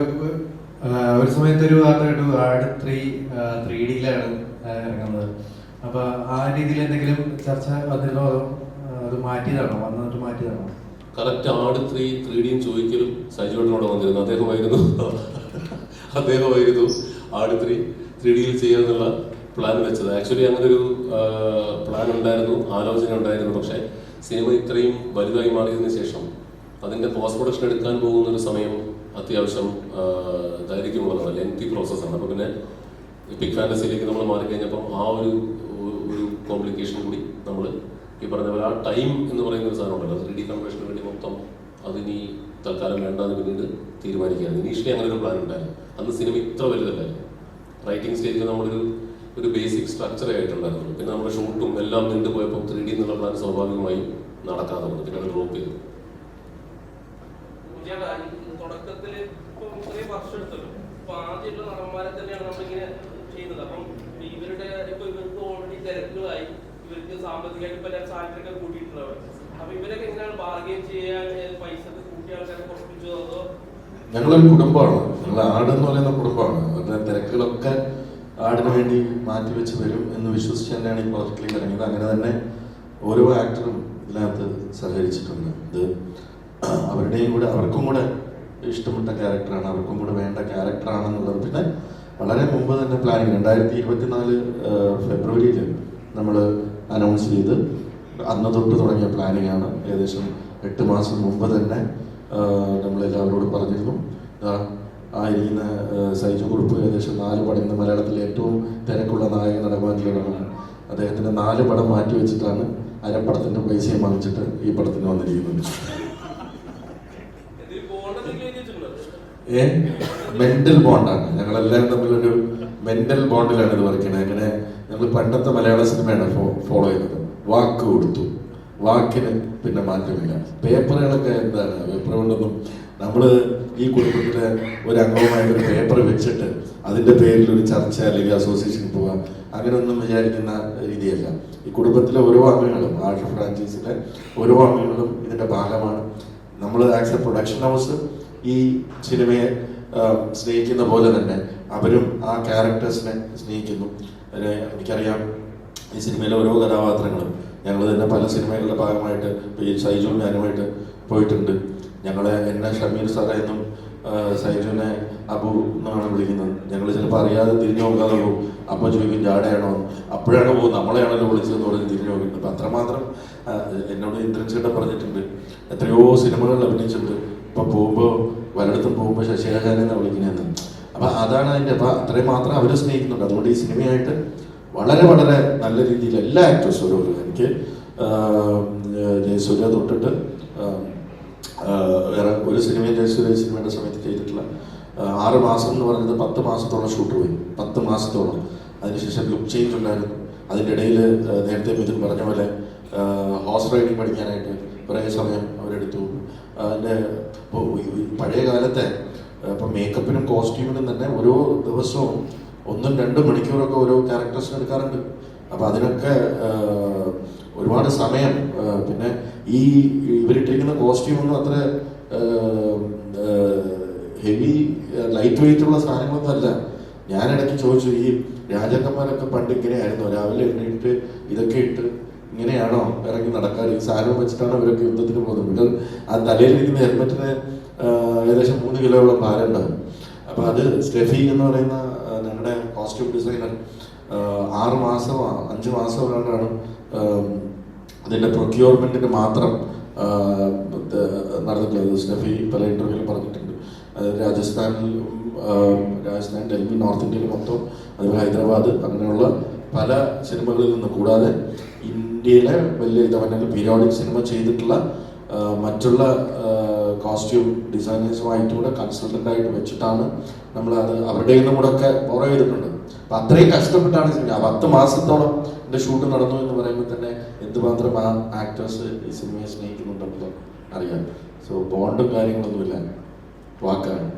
ഒരു സമയത്ത് ഒരു വാർത്ത കേട്ടു ആട് 3D-യിലാണ് ഇറങ്ങുന്നത്. അപ്പൊ ആ രീതിയിൽ എന്തെങ്കിലും ചർച്ച വന്നിരുന്നോ, അതോ അത് മാറ്റിയതാണോ, വന്നിട്ട് മാറ്റിയതാണോ? കറക്റ്റ് ആട് 3D ചോദിക്കലും സൈജോടിനോട് വന്നിരുന്നു. അദ്ദേഹമായിരുന്നു ആട് 3D-യിൽ ചെയ്യാന്നുള്ള പ്ലാൻ വെച്ചത്. ആക്ച്വലി അങ്ങനെ ഒരു പ്ലാൻ ഉണ്ടായിരുന്നു, ആലോചന ഉണ്ടായിരുന്നു. പക്ഷേ സിനിമ ഇത്രയും വലുതായി മാറിയതിനു ശേഷം അതിന്റെ പോസ്റ്റ് പ്രൊഡക്ഷൻ എടുക്കാൻ പോകുന്ന ഒരു സമയം അത്യാവശ്യം ദൈർഘ്യമുള്ളതാണ്, ലെങ്തി പ്രോസസ്സാണ്. അപ്പോൾ പിന്നെ ബിഗ് ഫാന്റസിയിലേക്ക് നമ്മൾ മാറിക്കഴിഞ്ഞപ്പം ആ ഒരു കോംപ്ലിക്കേഷൻ കൂടി നമ്മൾ ഈ പറഞ്ഞ പോലെ ആ ടൈം എന്ന് പറയുന്ന ഒരു സാധനം ഉണ്ടല്ലോ, 3D കൺവേർഷന് വേണ്ടി മൊത്തം അതിനി തൽക്കാലം വേണ്ടാന്ന് പിന്നീട് തീരുമാനിക്കുകയാണ്. ഇനീഷ്യലി അങ്ങനെ ഒരു പ്ലാൻ ഉണ്ടായിരുന്നു. അന്ന് സിനിമ ഇത്ര വലുതല്ലായിരുന്നു. റൈറ്റിംഗ് സ്റ്റേജിൽ നമ്മളൊരു ബേസിക് സ്ട്രക്ചറേ ആയിട്ടുണ്ടായിരുന്നു. പിന്നെ നമ്മുടെ ഷൂട്ടും എല്ലാം നീണ്ടുപോയപ്പോൾ 3D എന്നുള്ള പ്ലാൻ സ്വാഭാവികമായും നടക്കാതെ വന്നു. പിന്നെ അത് ഡ്രോപ്പ് ചെയ്തു. തുടക്കത്തിൽ വർഷം എടുത്തല്ലോ. അപ്പൊ ആദ്യമുള്ള നടന്മാരെ തന്നെയാണ് നമ്മളിങ്ങനെ ചെയ്യുന്നത്. അപ്പം ഇവരുടെ ഇവർക്ക് ഓൾറെഡി തിരക്കുകളായി, ഇവർക്ക് സാമ്പത്തികമായിട്ട് പല സാലറിയൊക്കെ കൂട്ടിയിട്ടുള്ളവർ. അപ്പൊ ഇവരൊക്കെ എങ്ങനെയാണ് ബാർഗെയിൻ ചെയ്യാൻ, പൈസ കൂട്ടിയ ആൾക്കാരെ കുറപ്പിച്ചോ അതോ? ഞങ്ങളൊരു കുടുംബമാണ്, ഞങ്ങൾ ആടെന്ന് പറയുന്ന കുടുംബമാണ്. അവരുടെ തിരക്കുകളൊക്കെ ആടിന് വേണ്ടി മാറ്റിവെച്ച് വരും എന്ന് വിശ്വസിച്ച് തന്നെയാണ് ഈ പ്രോജക്റ്റിലേക്ക് ഇറങ്ങിയത്. അങ്ങനെ തന്നെ ഓരോ ആക്ടറും ഇതിനകത്ത് സഹകരിച്ചിട്ടുണ്ട്. ഇത് അവരുടെയും കൂടെ, അവർക്കും കൂടെ ഇഷ്ടപ്പെട്ട ക്യാരക്ടറാണ്, അവർക്കും കൂടെ വേണ്ട ക്യാരക്ടറാണെന്നുള്ളത് പിന്നെ വളരെ മുമ്പ് തന്നെ പ്ലാനിങ് 2024 ഫെബ്രുവരിയിൽ നമ്മൾ അനൗൺസ് ചെയ്ത് അന്ന് തൊട്ട് തുടങ്ങിയ പ്ലാനിങ് ആണ്. ഏകദേശം 8 മാസം മുമ്പ് തന്നെ നമ്മളെല്ലാവരോടും പറഞ്ഞിരുന്നു. ആ ഇരിക്കുന്ന സൈജു കുറുപ്പ് ഏകദേശം 4 പടം, ഇന്ന് മലയാളത്തിലെ ഏറ്റവും തിരക്കുള്ള നായക നടന്മാരിലൊരാളാണ്. അദ്ദേഹത്തിൻ്റെ 4 പടം മാറ്റി വെച്ചിട്ടാണ് അരപ്പടത്തിൻ്റെ പൈസയും വാങ്ങിച്ചിട്ട് ഈ പടത്തിന് വന്നിരിക്കുന്നത്. മെന്റൽ ബോണ്ടാണ്, ഞങ്ങളെല്ലാവരും തമ്മിലൊരു മെന്റൽ ബോണ്ടിലാണ് ഇത് വർക്ക് ചെയ്യുന്നത്. അങ്ങനെ ഞങ്ങൾ പണ്ടത്തെ മലയാള സിനിമയാണ് ഫോളോ ചെയ്യുന്നത്. വാക്ക് കൊടുത്തു, വാക്കിന് പിന്നെ മാറ്റമില്ല. പേപ്പറുകളൊക്കെ എന്താണ്, പേപ്പർ കൊണ്ടൊന്നും നമ്മൾ ഈ കുടുംബത്തിലെ ഒരു അംഗവുമായിട്ട് ഒരു പേപ്പർ വെച്ചിട്ട് അതിൻ്റെ പേരിൽ ഒരു ചർച്ച അല്ലെങ്കിൽ അസോസിയേഷൻ പോവുക അങ്ങനെയൊന്നും വിചാരിക്കുന്ന രീതിയല്ല. ഈ കുടുംബത്തിലെ ഓരോ അംഗങ്ങളും, ആർട്ട് ഫ്രാഞ്ചൈസിലെ ഓരോ അംഗങ്ങളും ഇതിൻ്റെ ഭാഗമാണ്. നമ്മൾ ആസ് എ പ്രൊഡക്ഷൻ ഹൗസ് ഈ സിനിമയെ സ്നേഹിക്കുന്ന പോലെ തന്നെ അവരും ആ ക്യാരക്ടേഴ്സിനെ സ്നേഹിക്കുന്നു. എനിക്കറിയാം, ഈ സിനിമയിലെ ഓരോ കഥാപാത്രങ്ങളും ഞങ്ങൾ തന്നെ പല സിനിമകളുടെ ഭാഗമായിട്ട് ഈ സൈജു ഞാനുമായിട്ട് പോയിട്ടുണ്ട്. എന്നെ ഷമീർ സാറേ എന്നും സൈജുവിനെ അബു എന്നാണ് വിളിക്കുന്നത്. ഞങ്ങൾ ചിലപ്പോൾ അറിയാതെ തിരിഞ്ഞു നോക്കാതെ പോകും. അപ്പോൾ ചോദിക്കും ജാടയാണോ, അപ്പോഴാണ് പോകും നമ്മളെയാണല്ലോ വിളിച്ചതെന്ന് പറഞ്ഞ് തിരിഞ്ഞു നോക്കിയിട്ടുണ്ട്. അപ്പം അത്രമാത്രം എന്നോട് ഇന്ദ്രൻ ചേട്ടൻ പറഞ്ഞിട്ടുണ്ട്, എത്രയോ സിനിമകളിൽ അഭിനയിച്ചിട്ടുണ്ട്, ഇപ്പം പോകുമ്പോൾ പലയിടത്തും പോകുമ്പോൾ ശശിയാചാര്യനെ വിളിക്കുന്നതെന്ന്. അപ്പം അതാണ് അതിൻ്റെ, അപ്പം അത്രയും മാത്രം അവർ സ്നേഹിക്കുന്നുണ്ട്. അതുകൊണ്ട് ഈ സിനിമയായിട്ട് വളരെ വളരെ നല്ല രീതിയിൽ എല്ലാ ആക്ടേഴ്സും ഓരോ, എനിക്ക് ജയസൂര്യ തൊട്ടിട്ട് വേറെ ഒരു സിനിമയും ജയസൂര്യ സിനിമയുടെ സമയത്ത് ചെയ്തിട്ടുള്ള 6 മാസം എന്ന് പറയുന്നത് 10 മാസത്തോളം ഷൂട്ട് പോയി, 10 മാസത്തോളം. അതിനുശേഷം ലുക്ക് ചേഞ്ച് ഉണ്ടായിരുന്നു. അതിൻ്റെ ഇടയിൽ നേരത്തെ മിഥുൻ പറഞ്ഞ പോലെ ഹോഴ്സ് റൈഡിങ് പഠിക്കാനായിട്ട് കുറേ സമയം അവരെടുത്തു. അതിൻ്റെ ഇപ്പോൾ പഴയ കാലത്തെ ഇപ്പം മേക്കപ്പിനും കോസ്റ്റ്യൂമിനും തന്നെ ഓരോ ദിവസവും 1-2 മണിക്കൂറൊക്കെ ഓരോ ക്യാരക്ടേഴ്സിന് എടുക്കാറുണ്ട്. അപ്പം അതിനൊക്കെ ഒരുപാട് സമയം, പിന്നെ ഈ ഇവരിട്ടിരിക്കുന്ന കോസ്റ്റ്യൂമൊന്നും അത്ര ഹെവി ലൈറ്റ് വെയിറ്റ് ഉള്ള സാധനങ്ങളൊന്നും അല്ല. ഞാനിടയ്ക്ക് ചോദിച്ചു, ഈ രാജാക്കന്മാരൊക്കെ പണ്ട് ഇങ്ങനെയായിരുന്നു, രാവിലെ എണ്ണീട്ട് ഇതൊക്കെ ഇട്ട് ഇങ്ങനെയാണോ ഇറങ്ങി നടക്കാറ്? ഈ സാധനം വെച്ചിട്ടാണ് ഇവരൊക്കെ യുദ്ധത്തിന് പോകുന്നത്. ആ തലയിലിരിക്കുന്ന ഹെൽമെറ്റിന് ഏകദേശം 3 കിലോയോളം ഭാരം ഉണ്ടാകും. അപ്പം അത് സ്റ്റെഫി എന്ന് പറയുന്ന ഞങ്ങളുടെ കോസ്റ്റ്യൂം ഡിസൈനർ 6 മാസമോ 5 മാസമോ കൊണ്ടാണ് അതിൻ്റെ പ്രൊക്യൂർമെൻറ്റിന് മാത്രം നടന്നിട്ടുള്ളത്. സ്റ്റെഫി പല ഇൻ്റർവ്യൂവിലും പറഞ്ഞിട്ടുണ്ട്. രാജസ്ഥാൻ, ഡൽഹി, നോർത്ത് ഇന്ത്യയിൽ മൊത്തം, അതുപോലെ ഹൈദരാബാദ്, അങ്ങനെയുള്ള പല സിനിമകളിൽ നിന്ന് കൂടാതെ ഇന്ത്യയിലെ വലിയ ഇതവനാൽ പീരിയോഡിക് സിനിമ ചെയ്തിട്ടുള്ള മറ്റുള്ള കോസ്റ്റ്യൂം ഡിസൈനേഴ്സുമായിട്ടും കൂടെ കൺസൾട്ടൻ്റായിട്ട് വെച്ചിട്ടാണ് നമ്മളത് അവരുടെ നിന്നും കൂടെ ഒക്കെ ഫോളോ ചെയ്തിട്ടുണ്ട്. അപ്പം അത്രയും കഷ്ടപ്പെട്ടാണ് സിനിമ. 10 മാസത്തോളം എൻ്റെ ഷൂട്ട് നടന്നു എന്ന് പറയുമ്പോൾ തന്നെ എന്തുമാത്രം ആ ആക്ടേഴ്സ് ഈ സിനിമയെ സ്നേഹിക്കുന്നുണ്ടെന്നുള്ളത് അറിയാം. സോ ബോണ്ടും കാര്യങ്ങളൊന്നുമില്ല, വാക്കാണ്.